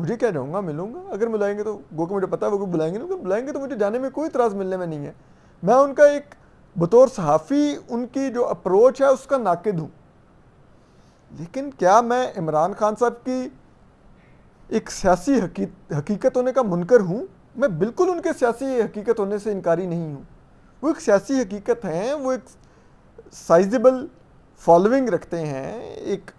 مجھے کیا جاؤں گا ملوں گا, اگر ملائیں گے تو گو کہ مجھے پتا ہے وہ بلائیں گے نہیں, بلائیں گے تو مجھے جانے میں کوئی اعتراض ملنے میں نہیں ہے. میں ان کا ایک بطور صحافی ان کی جو اپروچ ہے اس کا ناقد ہوں, لیکن کیا میں عمران خان صاحب کی ایک سیاسی حقیقت ہونے کا منکر ہوں؟ میں بالکل ان کے سیاسی حقیقت ہونے سے انکاری نہیں ہوں. وہ ایک سیاسی حقیقت ہیں, وہ ایک سائزیبل فالوئنگ رکھتے ہیں, ایک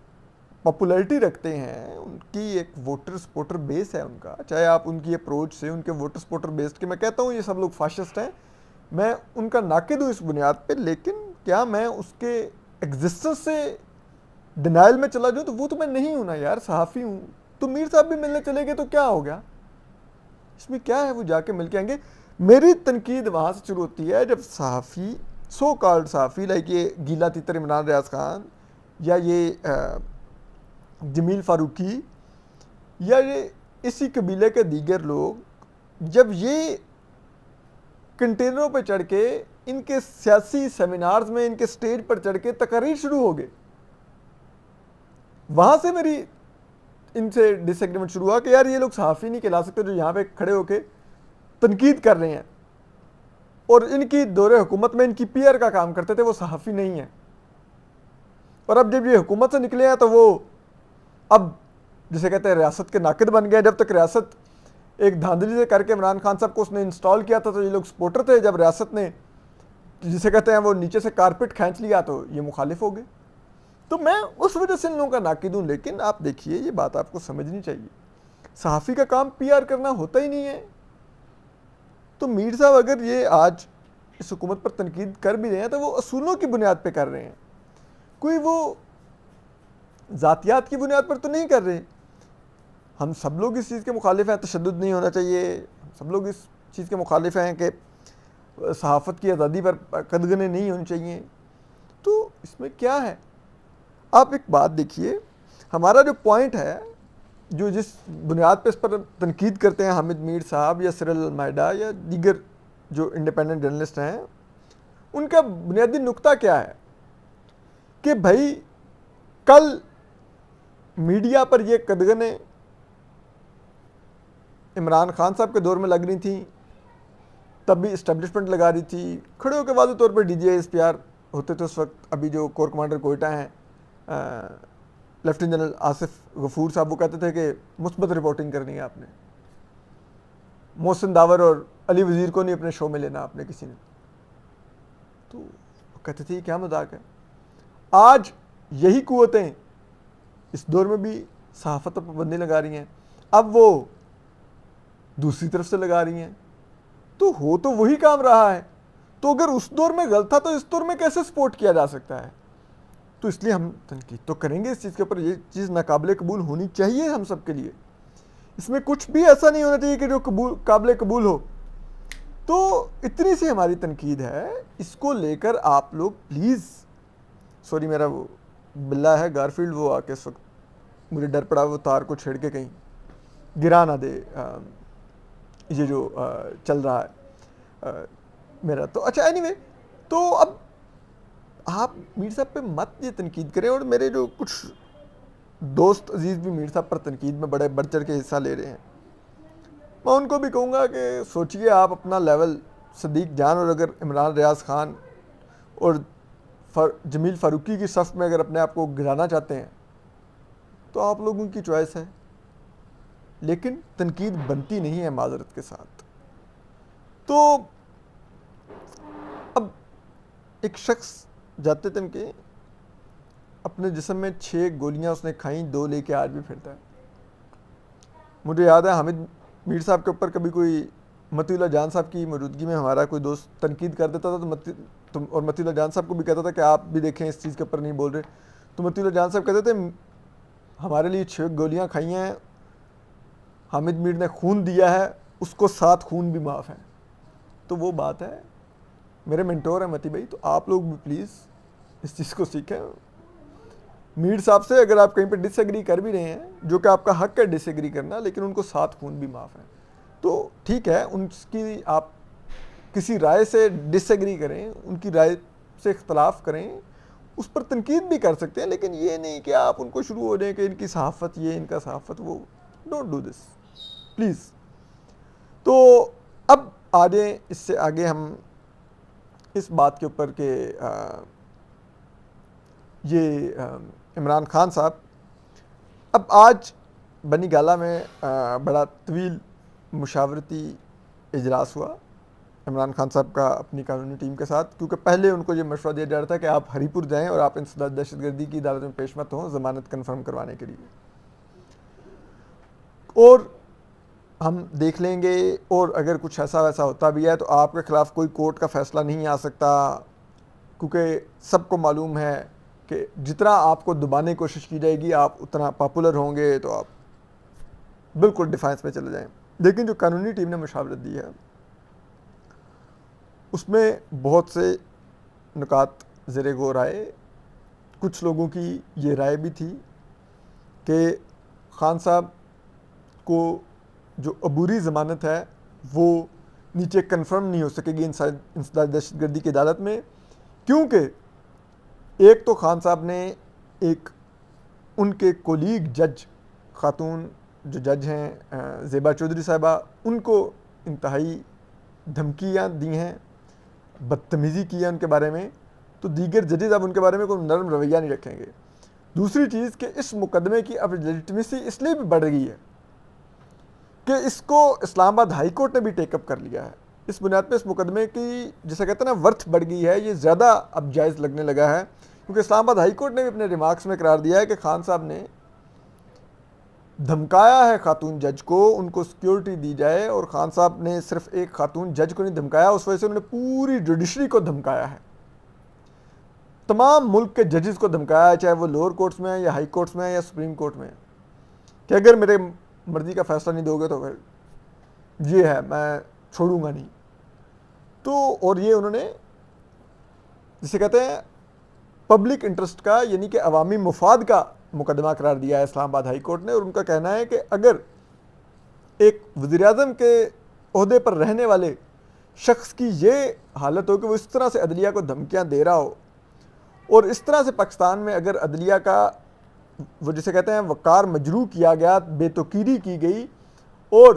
پاپولیرٹی رکھتے ہیں, ان کی ایک ووٹر سپورٹر بیس ہے ان کا. چاہے آپ ان کی اپروچ سے ان کے ووٹر سپورٹر بیس کے, میں کہتا ہوں یہ سب لوگ فاشسٹ ہیں, میں ان کا ناقد ہوں اس بنیاد پہ, لیکن کیا میں اس کے ایگزسٹنس سے ڈینائل میں چلا جاؤں؟ تو وہ تو میں نہیں ہوں نا یار, صحافی ہوں. تو میر صاحب بھی ملنے چلے گئے تو کیا ہو گیا, اس میں کیا ہے, وہ جا کے مل کے آئیں گے. میری تنقید وہاں سے شروع ہوتی ہے جب صحافی, سو کالڈ صحافی لائک یہ گیلا تیتر عمران ریاض خان یا یہ جمیل فاروقی یا یہ اسی قبیلے کے دیگر لوگ, جب یہ کنٹینروں پہ چڑھ کے ان کے سیاسی سیمینارز میں ان کے سٹیج پر چڑھ کے تقاریر شروع ہو گئے, وہاں سے میری ان سے ڈس ایگریمنٹ شروع ہوا کہ یار یہ لوگ صحافی نہیں کہلا سکتے جو یہاں پہ کھڑے ہو کے تنقید کر رہے ہیں, اور ان کی دور حکومت میں ان کی پی آر کا کام کرتے تھے, وہ صحافی نہیں ہیں. اور اب جب یہ حکومت سے نکلے ہیں تو وہ اب جسے کہتے ہیں ریاست کے ناقد بن گئے. جب تک ریاست ایک دھاندلی سے کر کے عمران خان صاحب کو اس نے انسٹال کیا تھا تو یہ لوگ سپورٹر تھے, جب ریاست نے جسے کہتے ہیں وہ نیچے سے کارپٹ کھینچ لیا تو یہ مخالف ہو گئے. تو میں اس وجہ سے ان لوگوں کا ناقد ہوں. لیکن آپ دیکھیے یہ بات آپ کو سمجھنی چاہیے, صحافی کا کام پی آر کرنا ہوتا ہی نہیں ہے. تو میر صاحب اگر یہ آج اس حکومت پر تنقید کر بھی رہے ہیں تو وہ اصولوں کی بنیاد پہ کر رہے ہیں, کوئی وہ ذاتیات کی بنیاد پر تو نہیں کر رہے. ہم سب لوگ اس چیز کے مخالف ہیں, تشدد نہیں ہونا چاہیے, سب لوگ اس چیز کے مخالف ہیں کہ صحافت کی آزادی پر قدغنیں نہیں ہونی چاہیے. تو اس میں کیا ہے؟ آپ ایک بات دیکھیے, ہمارا جو پوائنٹ ہے, جو جس بنیاد پہ اس پر تنقید کرتے ہیں حامد میر صاحب یا سرل المائدہ یا دیگر جو انڈیپینڈنٹ جرنلسٹ ہیں, ان کا بنیادی نقطہ کیا ہے کہ بھائی کل میڈیا پر یہ قدغنیں عمران خان صاحب کے دور میں لگ رہی تھیں, تب بھی اسٹیبلشمنٹ لگا رہی تھی, کھڑے ہو کے واضح طور پر D G S P R ہوتے تھے اس وقت, ابھی جو کور کمانڈر کوئٹہ ہیں لیفٹیننٹ جنرل آصف غفور صاحب, وہ کہتے تھے کہ مثبت رپورٹنگ کرنی ہے آپ نے, محسن داور اور علی وزیر کو نہیں اپنے شو میں لینا آپ نے کسی نے. تو وہ کہتے تھے یہ کیا مذاق ہے. آج یہی قوتیں اس دور میں بھی صحافت پر پابندی لگا رہی ہیں, اب وہ دوسری طرف سے لگا رہی ہیں. تو ہو تو وہی کام رہا ہے, تو اگر اس دور میں غلط تھا تو اس دور میں کیسے سپورٹ کیا جا سکتا ہے؟ تو اس لیے ہم تنقید تو کریں گے اس چیز کے اوپر, یہ چیز ناقابل قبول ہونی چاہیے ہم سب کے لیے. اس میں کچھ بھی ایسا نہیں ہونا چاہیے کہ جو قابل قبول ہو. تو اتنی سی ہماری تنقید ہے, اس کو لے کر آپ لوگ پلیز, سوری میرا وہ بلا ہے گارفیلڈ, وہ آ کے اس وقت مجھے ڈر پڑا وہ تار کو چھیڑ کے کہیں گرا نہ دے یہ جو چل رہا ہے میرا. تو اچھا اینی وے, تو اب آپ میر صاحب پہ مت یہ تنقید کریں, اور میرے جو کچھ دوست عزیز بھی میر صاحب پر تنقید میں بڑے بڑھ چڑھ کے حصہ لے رہے ہیں, میں ان کو بھی کہوں گا کہ سوچئے آپ اپنا لیول صدیق جان, اور اگر عمران ریاض خان اور جمیل فاروقی کی صف میں اگر اپنے آپ کو گرانا چاہتے ہیں تو آپ لوگوں کی چوائس ہے, لیکن تنقید بنتی نہیں ہے معذرت کے ساتھ. تو اب ایک شخص جاتے تھے کہ اپنے جسم میں 6 گولیاں اس نے کھائیں, 2 لے کے آج بھی پھرتا ہے. مجھے یاد ہے حامد میر صاحب کے اوپر کبھی کوئی متی اللہ جان صاحب کی موجودگی میں ہمارا کوئی دوست تنقید کر دیتا تھا, اور متی اللہ جان صاحب کو بھی کہتا تھا کہ آپ بھی دیکھیں اس چیز کے اوپر نہیں بول رہے, تو متی اللہ جان صاحب کہتے تھے ہمارے لیے 6 گولیاں کھائی ہیں, حامد میر نے خون دیا ہے, اس کو 7 خون بھی معاف ہیں. تو وہ بات ہے, میرے منٹور ہیں متی بھائی, تو آپ لوگ بھی پلیز اس چیز کو سیکھیں. میر صاحب سے اگر آپ کہیں پہ ڈس ایگری کر بھی رہے ہیں, جو کہ آپ کا حق ہے ڈس ایگری کرنا, لیکن ان کو 7 خون بھی معاف ہیں. تو ٹھیک ہے, ان کی آپ کسی رائے سے ڈس ایگری کریں, ان کی رائے سے اختلاف کریں, اس پر تنقید بھی کر سکتے ہیں, لیکن یہ نہیں کہ آپ ان کو شروع ہو جائیں کہ ان کی صحافت یہ, ان کا صحافت وہ. Don't do this. پلیز. تو اب آگے اس سے آگے ہم اس بات کے اوپر کہ یہ عمران خان صاحب، اب آج بنی گالہ میں بڑا طویل مشاورتی اجلاس ہوا عمران خان صاحب کا اپنی قانونی ٹیم کے ساتھ، کیونکہ پہلے ان کو یہ مشورہ دیا جا رہا تھا کہ آپ ہری پور جائیں اور آپ انسداد دہشت گردی کی عدالت میں پیش مت ہوں ضمانت کنفرم کروانے کے لیے، اور ہم دیکھ لیں گے، اور اگر کچھ ایسا ویسا ہوتا بھی ہے تو آپ کے خلاف کوئی کورٹ کا فیصلہ نہیں آ سکتا، کیونکہ سب کو معلوم ہے کہ جتنا آپ کو دبانے کی کوشش کی جائے گی آپ اتنا پاپولر ہوں گے، تو آپ بالکل ڈیفینس میں چلے جائیں. لیکن جو قانونی ٹیم نے مشاورت دی ہے اس میں بہت سے نکات زیر غور آئے. کچھ لوگوں کی یہ رائے بھی تھی کہ خان صاحب کو جو عبوری ضمانت ہے وہ نیچے کنفرم نہیں ہو سکے گی انسداد دہشت گردی کی عدالت میں، کیونکہ ایک تو خان صاحب نے ایک ان کے کولیگ جج خاتون جو جج ہیں زیبا چودھری صاحبہ، ان کو انتہائی دھمکیاں دی ہیں، بدتمیزی کی ہے ان کے بارے میں، تو دیگر ججز اب ان کے بارے میں کوئی نرم رویہ نہیں رکھیں گے. دوسری چیز کہ اس مقدمے کی اب لیجٹمیسی اس لیے بھی بڑھ گئی ہے کہ اس کو اسلام آباد ہائی کورٹ نے بھی ٹیک اپ کر لیا ہے. اس بنیاد پہ اس مقدمے کی جسے کہتے ہیں نا ورتھ بڑھ گئی ہے، یہ زیادہ اب جائز لگنے لگا ہے، کیونکہ اسلام آباد ہائی کورٹ نے بھی اپنے ریمارکس میں قرار دیا ہے کہ خان صاحب نے دھمکایا ہے خاتون جج کو، ان کو سیکیورٹی دی جائے، اور خان صاحب نے صرف ایک خاتون جج کو نہیں دھمکایا، اس وجہ سے انہوں نے پوری جوڈیشری کو دھمکایا ہے، تمام ملک کے ججز کو دھمکایا ہے، چاہے وہ لوور کورٹس میں ہیں یا ہائی کورٹس میں ہیں یا سپریم کورٹ میں ہیں، کہ اگر میرے مرضی کا فیصلہ نہیں دو گے تو پھر یہ ہے میں چھوڑوں گا نہیں. تو اور یہ انہوں نے جسے کہتے ہیں پبلک انٹرسٹ کا، یعنی کہ عوامی مفاد کا مقدمہ قرار دیا ہے اسلام آباد ہائی کورٹ نے، اور ان کا کہنا ہے کہ اگر ایک وزیر اعظم کے عہدے پر رہنے والے شخص کی یہ حالت ہو کہ وہ اس طرح سے عدلیہ کو دھمکیاں دے رہا ہو، اور اس طرح سے پاکستان میں اگر عدلیہ کا وہ جسے کہتے ہیں وقار مجروح کیا گیا، بے توقیری کی گئی، اور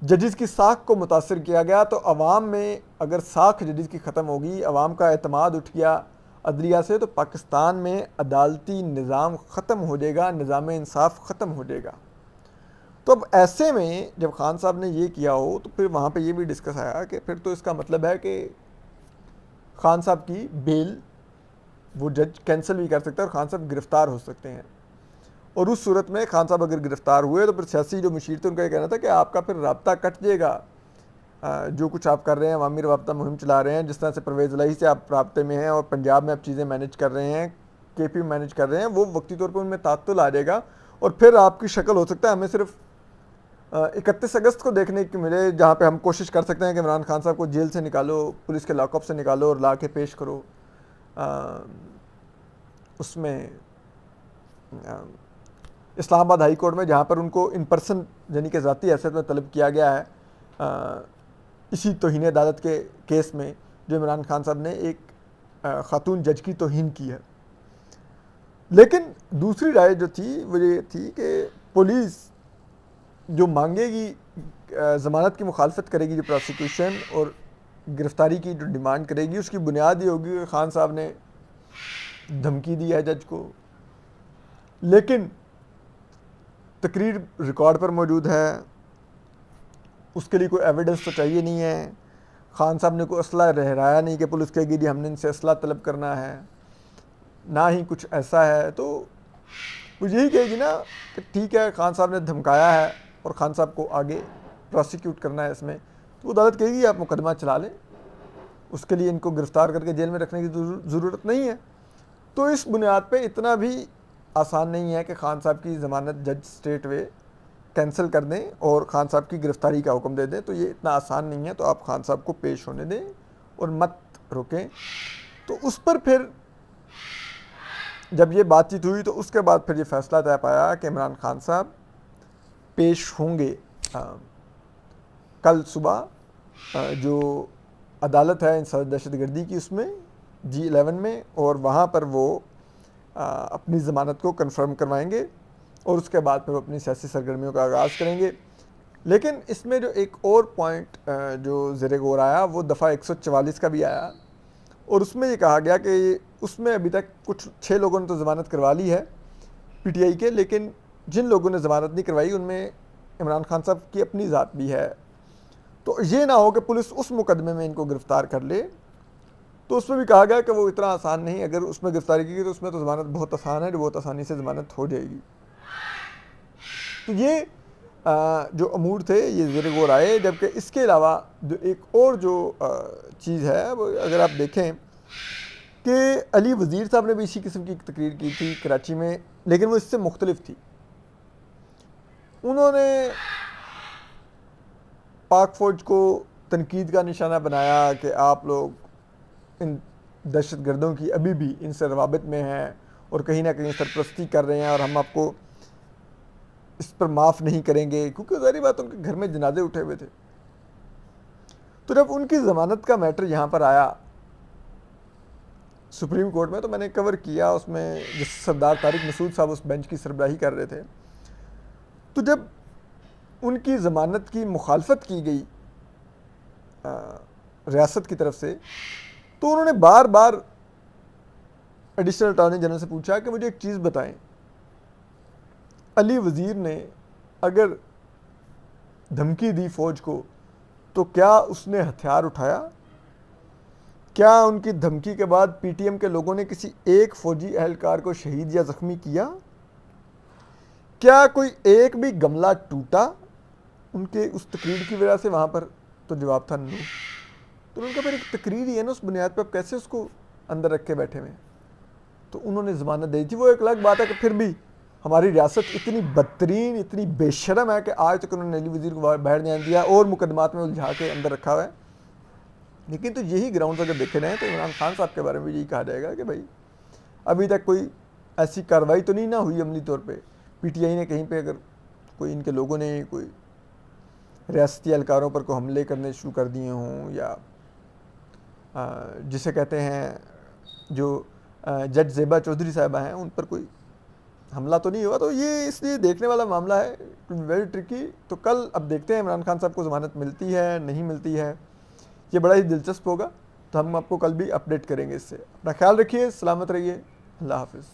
ججز کی ساکھ کو متاثر کیا گیا، تو عوام میں اگر ساکھ ججز کی ختم ہوگی، عوام کا اعتماد اٹھ گیا عدلیہ سے، تو پاکستان میں عدالتی نظام ختم ہو جائے گا، نظام انصاف ختم ہو جائے گا. تو اب ایسے میں جب خان صاحب نے یہ کیا ہو تو پھر وہاں پہ یہ بھی ڈسکس آیا کہ پھر تو اس کا مطلب ہے کہ خان صاحب کی بیل وہ جج کینسل بھی کر سکتا ہے اور خان صاحب گرفتار ہو سکتے ہیں، اور اس صورت میں خان صاحب اگر گرفتار ہوئے تو پھر سیاسی جو مشیر تھے ان کا یہ کہنا تھا کہ آپ کا پھر رابطہ کٹ جائے گا، جو کچھ آپ کر رہے ہیں، عوامی رابطہ مہم چلا رہے ہیں، جس طرح سے پرویز الہی سے آپ رابطے میں ہیں اور پنجاب میں آپ چیزیں مینیج کر رہے ہیں، کے پی مینیج کر رہے ہیں، وہ وقتی طور پر ان میں تعطل آ جائے گا، اور پھر آپ کی شکل ہو سکتا ہے ہمیں صرف 31 اگست کو دیکھنے کی ملے، جہاں پہ ہم کوشش کر سکتے ہیں کہ عمران خان صاحب کو جیل سے نکالو، پولیس کے لاک اپ سے نکالو اور لا کے پیش کرو اس میں اسلام آباد ہائی کورٹ میں، جہاں پر ان کو ان پرسن یعنی کہ ذاتی حیثیت میں طلب کیا گیا ہے اسی توہین عدالت کے کیس میں جو عمران خان صاحب نے ایک خاتون جج کی توہین کی ہے. لیکن دوسری رائے جو تھی وہ یہ تھی کہ پولیس جو مانگے گی ضمانت کی مخالفت کرے گی، جو پروسیکیوشن اور گرفتاری کی جو ڈیمانڈ کرے گی، اس کی بنیاد یہ ہوگی کہ خان صاحب نے دھمکی دی ہے جج کو، لیکن تقریر ریکارڈ پر موجود ہے، اس کے لیے کوئی ایویڈنس تو چاہیے نہیں ہے، خان صاحب نے کوئی اسلحہ لہرایا نہیں کہ پولیس کہے گی جی ہم نے ان سے اسلحہ طلب کرنا ہے، نہ ہی کچھ ایسا ہے. تو وہ یہی کہے گی نا کہ ٹھیک ہے خان صاحب نے دھمکایا ہے اور خان صاحب کو آگے پروسیکیوٹ کرنا ہے اس میں، تو عدالت کہے گی آپ مقدمہ چلا لیں، اس کے لیے ان کو گرفتار کر کے جیل میں رکھنے کی ضرورت نہیں ہے. تو اس بنیاد پہ اتنا بھی آسان نہیں ہے کہ خان صاحب کی ضمانت جج اسٹریٹ وے کینسل کر دیں اور خان صاحب کی گرفتاری کا حکم دے دیں، تو یہ اتنا آسان نہیں ہے. تو آپ خان صاحب کو پیش ہونے دیں اور مت روکیں. تو اس پر پھر جب یہ بات چیت ہوئی تو اس کے بعد پھر یہ فیصلہ طے پایا کہ عمران خان صاحب پیش ہوں گے کل صبح جو عدالت ہے انسداد دہشت گردی کی، اس میں G11 میں، اور وہاں پر وہ اپنی ضمانت کو کنفرم کروائیں گے اور اس کے بعد پھر وہ اپنی سیاسی سرگرمیوں کا آغاز کریں گے. لیکن اس میں جو ایک اور پوائنٹ جو زیر غور آیا وہ دفعہ 144 کا بھی آیا، اور اس میں یہ کہا گیا کہ اس میں ابھی تک کچھ 6 لوگوں نے تو ضمانت کروا لی ہے پی ٹی آئی کے، لیکن جن لوگوں نے ضمانت نہیں کروائی ان میں عمران خان صاحب کی اپنی ذات بھی ہے. تو یہ نہ ہو کہ پولیس اس مقدمے میں ان کو گرفتار کر لے. تو اس میں بھی کہا گیا کہ وہ اتنا آسان نہیں، اگر اس میں گرفتاری کی گئی تو اس میں تو ضمانت بہت آسان ہے، جو بہت آسانی سے ضمانت ہو جائے گی. تو یہ جو امور تھے یہ زیر غور آئے. جبکہ اس کے علاوہ جو ایک اور جو چیز ہے وہ اگر آپ دیکھیں کہ علی وزیر صاحب نے بھی اسی قسم کی ایک تقریر کی تھی کراچی میں، لیکن وہ اس سے مختلف تھی. انہوں نے پاک فوج کو تنقید کا نشانہ بنایا کہ آپ لوگ ان دہشت گردوں کی ابھی بھی ان سے روابط میں ہیں اور کہیں نہ کہیں سرپرستی کر رہے ہیں، اور ہم آپ کو اس پر معاف نہیں کریں گے، کیونکہ ظاہری بات ان کے گھر میں جنازے اٹھے ہوئے تھے. تو جب ان کی ضمانت کا میٹر یہاں پر آیا سپریم کورٹ میں، تو میں نے کور کیا اس میں جس سردار طارق مسعود صاحب اس بینچ کی سربراہی کر رہے تھے. تو جب ان کی ضمانت کی مخالفت کی گئی ریاست کی طرف سے، تو انہوں نے بار بار ایڈیشنل اٹارنی جنرل سے پوچھا کہ مجھے ایک چیز بتائیں، علی وزیر نے اگر دھمکی دی فوج کو تو کیا اس نے ہتھیار اٹھایا؟ کیا ان کی دھمکی کے بعد پی ٹی ایم کے لوگوں نے کسی ایک فوجی اہلکار کو شہید یا زخمی کیا؟ کیا کوئی ایک بھی گملہ ٹوٹا ان کے اس تقریر کی وجہ سے وہاں پر؟ تو جواب تھا نو. تو ان کا پھر ایک تقریر ہی ہے نا، اس بنیاد پہ آپ کیسے اس کو اندر رکھ کے بیٹھے ہوئے ہیں؟ تو انہوں نے ضمانت دی تھی. وہ ایک الگ بات ہے کہ پھر بھی ہماری ریاست اتنی بدترین اتنی بے شرم ہے کہ آج تک انہوں نے علی وزیر کو باہر نہیں آنے دیا اور مقدمات میں الجھا کے اندر رکھا ہوا ہے. لیکن تو یہی گراؤنڈ اگر دیکھے جائیں تو عمران خان صاحب کے بارے میں یہی کہا جائے گا کہ بھائی ابھی تک کوئی ایسی کارروائی تو نہیں نہ ہوئی عملی طور پہ. پی ٹی آئی نے کہیں پہ اگر کوئی ان کے لوگوں نے کوئی ریاستی اہلکاروں پر کوئی حملے کرنے شروع کر دیے ہوں، یا جسے کہتے ہیں جو جج زیبا چودھری صاحبہ ہیں ان پر کوئی حملہ تو نہیں ہوا. تو یہ اس لیے دیکھنے والا معاملہ ہے، ویری ٹرکی. تو کل اب دیکھتے ہیں عمران خان صاحب کو ضمانت ملتی ہے نہیں ملتی ہے، یہ بڑا ہی دلچسپ ہوگا. تو ہم آپ کو کل بھی اپڈیٹ کریں گے اس سے. اپنا خیال رکھیے، سلامت رہیے، اللہ حافظ.